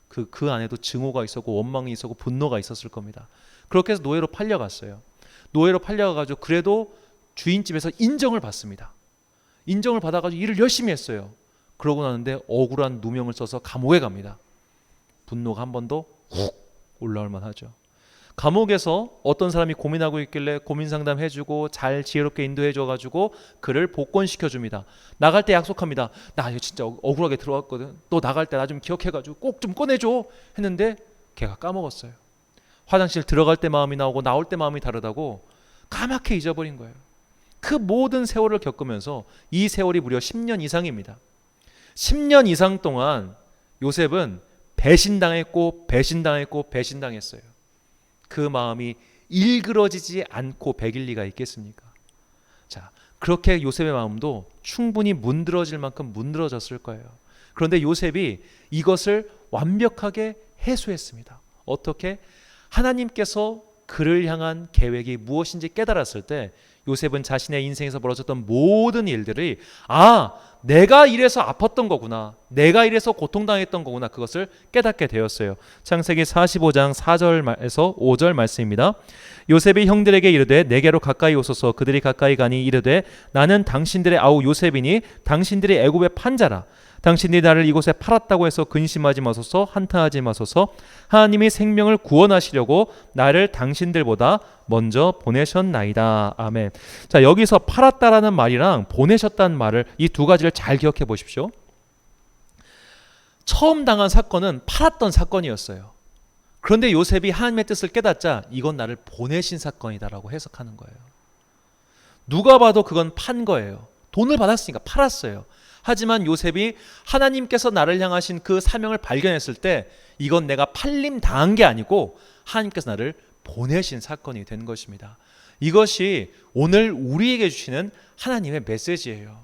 그 안에도 증오가 있었고 원망이 있었고 분노가 있었을 겁니다. 그렇게 해서 노예로 팔려갔어요. 노예로 팔려가지고 그래도 주인집에서 인정을 받습니다. 인정을 받아가지고 일을 열심히 했어요. 그러고 나는데 억울한 누명을 써서 감옥에 갑니다. 분노가 한 번 더 훅 올라올 만하죠. 감옥에서 어떤 사람이 고민하고 있길래 고민 상담해주고 잘 지혜롭게 인도해줘가지고 그를 복권시켜줍니다. 나갈 때 약속합니다. 나 이거 진짜 억울하게 들어왔거든. 너 나갈 때 나 좀 기억해가지고 꼭 좀 꺼내줘 했는데 걔가 까먹었어요. 화장실 들어갈 때 마음이 나오고 나올 때 마음이 다르다고 까맣게 잊어버린 거예요. 그 모든 세월을 겪으면서 이 세월이 무려 10년 이상입니다. 10년 이상 동안 요셉은 배신당했고 배신당했고 배신당했어요. 그 마음이 일그러지지 않고 배길 리가 있겠습니까? 자, 그렇게 요셉의 마음도 충분히 문드러질 만큼 문드러졌을 거예요. 그런데 요셉이 이것을 완벽하게 해소했습니다. 어떻게? 하나님께서 그를 향한 계획이 무엇인지 깨달았을 때 요셉은 자신의 인생에서 벌어졌던 모든 일들이 내가 이래서 아팠던 거구나, 내가 이래서 고통당했던 거구나, 그것을 깨닫게 되었어요. 창세기 45장 4절에서 5절 말씀입니다. 요셉이 형들에게 이르되 내게로 가까이 오소서. 그들이 가까이 가니 이르되 나는 당신들의 아우 요셉이니 당신들이 애굽의 판자라. 당신들이 나를 이곳에 팔았다고 해서 근심하지 마소서, 한탄하지 마소서. 하나님이 생명을 구원하시려고 나를 당신들보다 먼저 보내셨나이다. 아멘. 자, 여기서 팔았다라는 말이랑 보내셨다는 말을, 이 두 가지를 잘 기억해 보십시오. 처음 당한 사건은 팔았던 사건이었어요. 그런데 요셉이 하나님의 뜻을 깨닫자 이건 나를 보내신 사건이다라고 해석하는 거예요. 누가 봐도 그건 판 거예요. 돈을 받았으니까 팔았어요. 하지만 요셉이 하나님께서 나를 향하신 그 사명을 발견했을 때 이건 내가 팔림 당한 게 아니고 하나님께서 나를 보내신 사건이 된 것입니다. 이것이 오늘 우리에게 주시는 하나님의 메시지예요.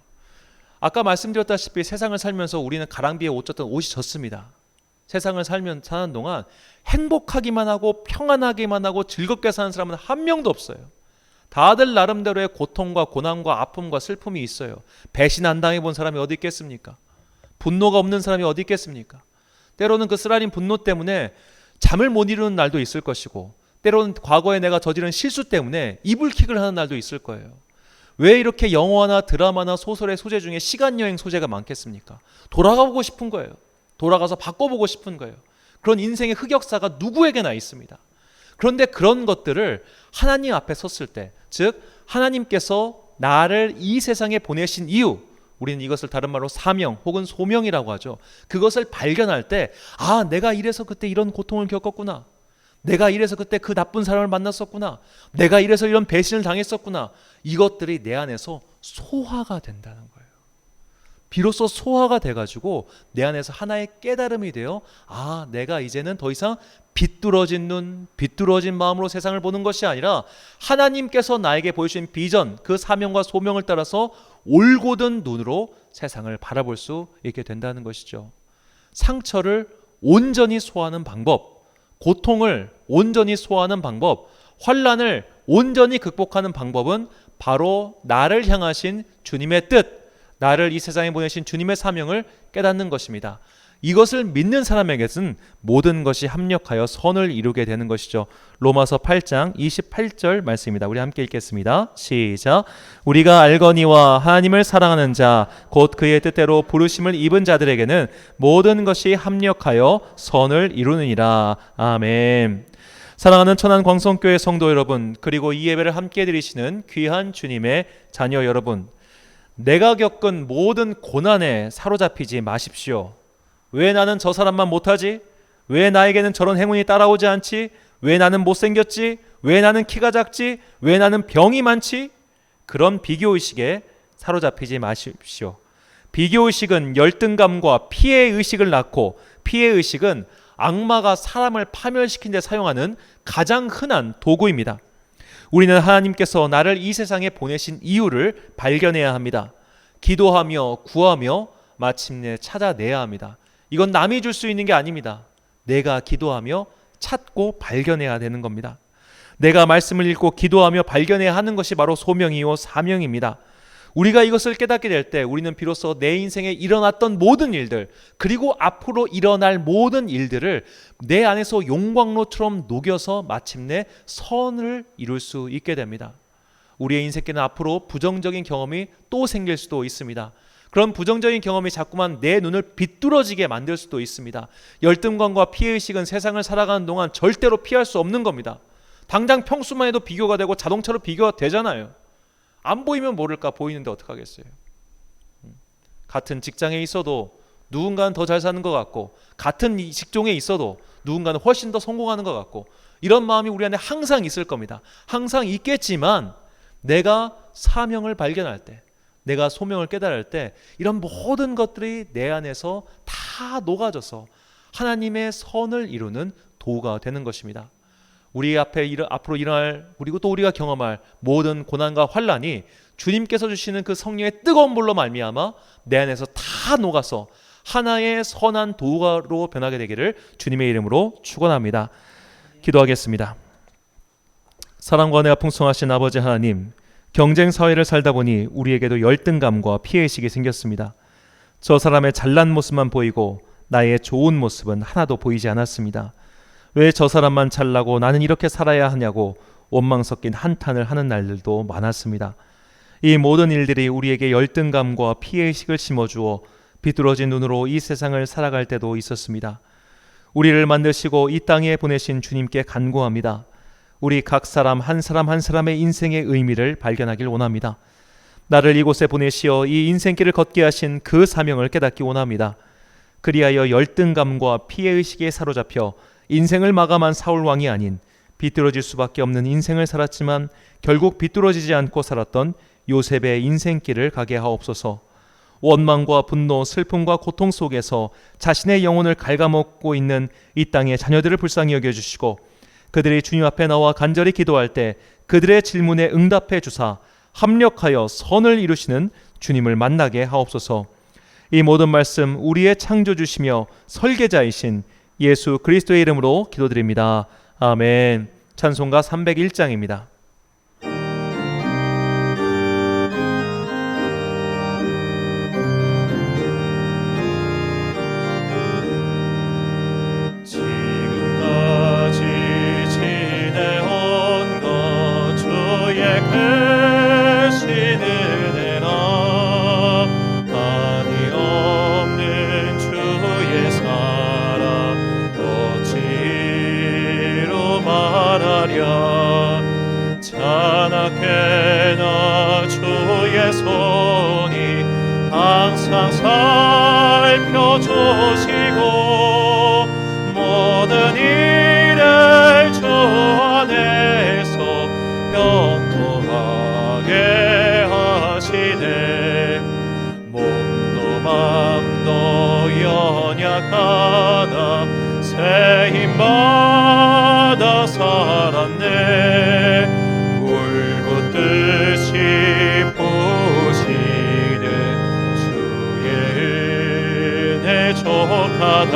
아까 말씀드렸다시피 세상을 살면서 우리는 가랑비에 옷 젖던 옷이 젖습니다. 세상을 사는 동안 행복하기만 하고 평안하기만 하고 즐겁게 사는 사람은 한 명도 없어요. 다들 나름대로의 고통과 고난과 아픔과 슬픔이 있어요. 배신 안 당해본 사람이 어디 있겠습니까? 분노가 없는 사람이 어디 있겠습니까? 때로는 그 쓰라린 분노 때문에 잠을 못 이루는 날도 있을 것이고, 때로는 과거에 내가 저지른 실수 때문에 이불킥을 하는 날도 있을 거예요. 왜 이렇게 영화나 드라마나 소설의 소재 중에 시간여행 소재가 많겠습니까? 돌아가보고 싶은 거예요. 돌아가서 바꿔보고 싶은 거예요. 그런 인생의 흑역사가 누구에게나 있습니다. 그런데 그런 것들을 하나님 앞에 섰을 때, 즉 하나님께서 나를 이 세상에 보내신 이유, 우리는 이것을 다른 말로 사명 혹은 소명이라고 하죠. 그것을 발견할 때, 아, 내가 이래서 그때 이런 고통을 겪었구나. 내가 이래서 그때 그 나쁜 사람을 만났었구나. 내가 이래서 이런 배신을 당했었구나. 이것들이 내 안에서 소화가 된다는 거예요. 비로소 소화가 돼가지고 내 안에서 하나의 깨달음이 되어, 아, 내가 이제는 더 이상 비뚤어진 눈, 비뚤어진 마음으로 세상을 보는 것이 아니라 하나님께서 나에게 보여주신 비전, 그 사명과 소명을 따라서 올곧은 눈으로 세상을 바라볼 수 있게 된다는 것이죠. 상처를 온전히 소화하는 방법, 고통을 온전히 소화하는 방법, 환난을 온전히 극복하는 방법은 바로 나를 향하신 주님의 뜻, 나를 이 세상에 보내신 주님의 사명을 깨닫는 것입니다. 이것을 믿는 사람에게는 모든 것이 합력하여 선을 이루게 되는 것이죠. 로마서 8장 28절 말씀입니다. 우리 함께 읽겠습니다. 시작. 우리가 알거니와 하나님을 사랑하는 자 곧 그의 뜻대로 부르심을 입은 자들에게는 모든 것이 합력하여 선을 이루느니라. 아멘. 사랑하는 천안 광성교회 성도 여러분, 그리고 이 예배를 함께 드리시는 귀한 주님의 자녀 여러분, 내가 겪은 모든 고난에 사로잡히지 마십시오. 왜 나는 저 사람만 못하지? 왜 나에게는 저런 행운이 따라오지 않지? 왜 나는 못생겼지? 왜 나는 키가 작지? 왜 나는 병이 많지? 그런 비교의식에 사로잡히지 마십시오. 비교의식은 열등감과 피해의식을 낳고, 피해의식은 악마가 사람을 파멸시킨 데 사용하는 가장 흔한 도구입니다. 우리는 하나님께서 나를 이 세상에 보내신 이유를 발견해야 합니다. 기도하며 구하며 마침내 찾아내야 합니다. 이건 남이 줄 수 있는 게 아닙니다. 내가 기도하며 찾고 발견해야 되는 겁니다. 내가 말씀을 읽고 기도하며 발견해야 하는 것이 바로 소명이요 사명입니다. 우리가 이것을 깨닫게 될 때 우리는 비로소 내 인생에 일어났던 모든 일들, 그리고 앞으로 일어날 모든 일들을 내 안에서 용광로처럼 녹여서 마침내 선을 이룰 수 있게 됩니다. 우리의 인생에는 앞으로 부정적인 경험이 또 생길 수도 있습니다. 그런 부정적인 경험이 자꾸만 내 눈을 비뚤어지게 만들 수도 있습니다. 열등감과 피해의식은 세상을 살아가는 동안 절대로 피할 수 없는 겁니다. 당장 평수만 해도 비교가 되고 자동차로 비교가 되잖아요. 안 보이면 모를까, 보이는데 어떡하겠어요. 같은 직장에 있어도 누군가는 더 잘 사는 것 같고, 같은 직종에 있어도 누군가는 훨씬 더 성공하는 것 같고, 이런 마음이 우리 안에 항상 있을 겁니다. 항상 있겠지만 내가 사명을 발견할 때, 내가 소명을 깨달을 때 이런 모든 것들이 내 안에서 다 녹아져서 하나님의 선을 이루는 도구가 되는 것입니다. 우리 앞으로 일어날, 그리고 또 우리가 경험할 모든 고난과 환난이 주님께서 주시는 그 성령의 뜨거운 불로 말미암아 내 안에서 다 녹아서 하나의 선한 도구로 변하게 되기를 주님의 이름으로 축원합니다. 기도하겠습니다. 사랑과 은혜가 풍성하신 아버지 하나님, 경쟁 사회를 살다 보니 우리에게도 열등감과 피해의식이 생겼습니다. 저 사람의 잘난 모습만 보이고 나의 좋은 모습은 하나도 보이지 않았습니다. 왜 저 사람만 잘나고 나는 이렇게 살아야 하냐고 원망 섞인 한탄을 하는 날들도 많았습니다. 이 모든 일들이 우리에게 열등감과 피해의식을 심어주어 비뚤어진 눈으로 이 세상을 살아갈 때도 있었습니다. 우리를 만드시고 이 땅에 보내신 주님께 간구합니다. 우리 각 사람 한 사람의 인생의 의미를 발견하길 원합니다. 나를 이곳에 보내시어 이 인생길을 걷게 하신 그 사명을 깨닫기 원합니다. 그리하여 열등감과 피해의식에 사로잡혀 인생을 마감한 사울 왕이 아닌 비뚤어질 수밖에 없는 인생을 살았지만 결국 비뚤어지지 않고 살았던 요셉의 인생길을 가게 하옵소서. 원망과 분노, 슬픔과 고통 속에서 자신의 영혼을 갉아먹고 있는 이 땅의 자녀들을 불쌍히 여겨주시고 그들이 주님 앞에 나와 간절히 기도할 때 그들의 질문에 응답해 주사 합력하여 선을 이루시는 주님을 만나게 하옵소서. 이 모든 말씀 우리의 창조주시며 설계자이신 예수 그리스도의 이름으로 기도드립니다. 아멘. 찬송가 301장입니다. 지금까지 지내온 것 주의 계신 은혜라 한이 없는 주의 사랑 어찌로 말하랴 찬악해나 주의 손이 항상 살펴주시고 모든 일을 주 안에서 평통하게 하시네 몸도 맘도 연약하나 새 힘받아 살았네 물 붓듯이 부시는 주의 은혜 족하다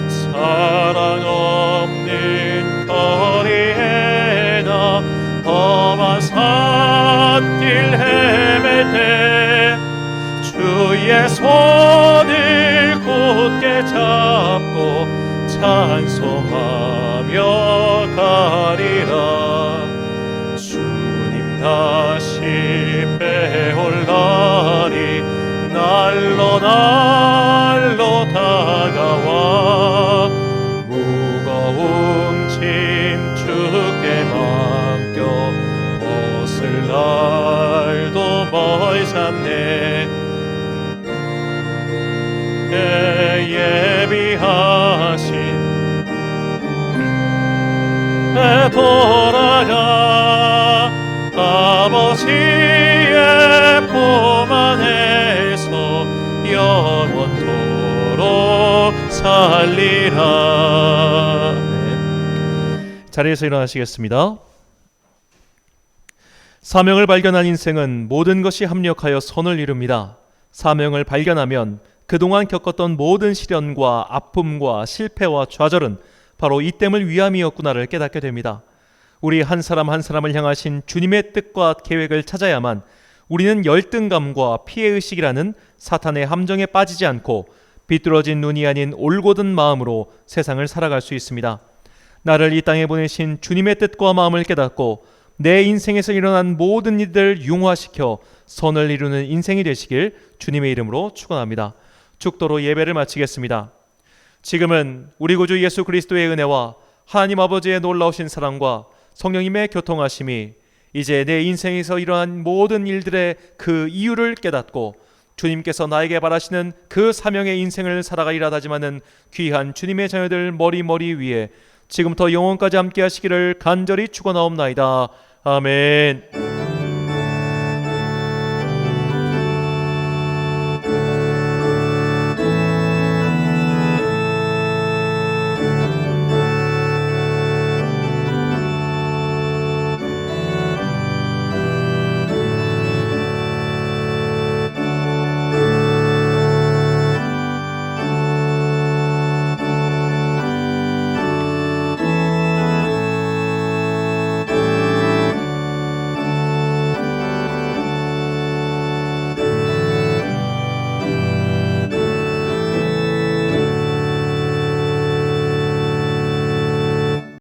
사랑 없는 거리에 나 험한 산길 헤맬 때 주의 손을 굳게 잡고 찬송하며 가리라 주님 다시 빼올 날이 날로 날로 다가와 무거운 짐 주께 맡겨 벗을 날도 멀잖네 예비하신 돌아가 아버지의 품 안에서 영원토록 살리라. 자리에서 일어나시겠습니다. 사명을 발견한 인생은 모든 것이 합력하여 선을 이룹니다. 사명을 발견하면 그동안 겪었던 모든 시련과 아픔과 실패와 좌절은 바로 이 땜을 위함이었구나를 깨닫게 됩니다. 우리 한 사람 한 사람을 향하신 주님의 뜻과 계획을 찾아야만 우리는 열등감과 피해의식이라는 사탄의 함정에 빠지지 않고 비뚤어진 눈이 아닌 올곧은 마음으로 세상을 살아갈 수 있습니다. 나를 이 땅에 보내신 주님의 뜻과 마음을 깨닫고 내 인생에서 일어난 모든 일들을 융화시켜 선을 이루는 인생이 되시길 주님의 이름으로 축원합니다. 축도로 예배를 마치겠습니다. 지금은 우리 구주 예수 그리스도의 은혜와 하나님 아버지의 놀라우신 사랑과 성령님의 교통하심이 이제 내 인생에서 일어난 모든 일들의 그 이유를 깨닫고 주님께서 나에게 바라시는 그 사명의 인생을 살아가리라 다짐하는 귀한 주님의 자녀들 머리 위에 지금부터 영원까지 함께 하시기를 간절히 축원하옵나이다. 아멘.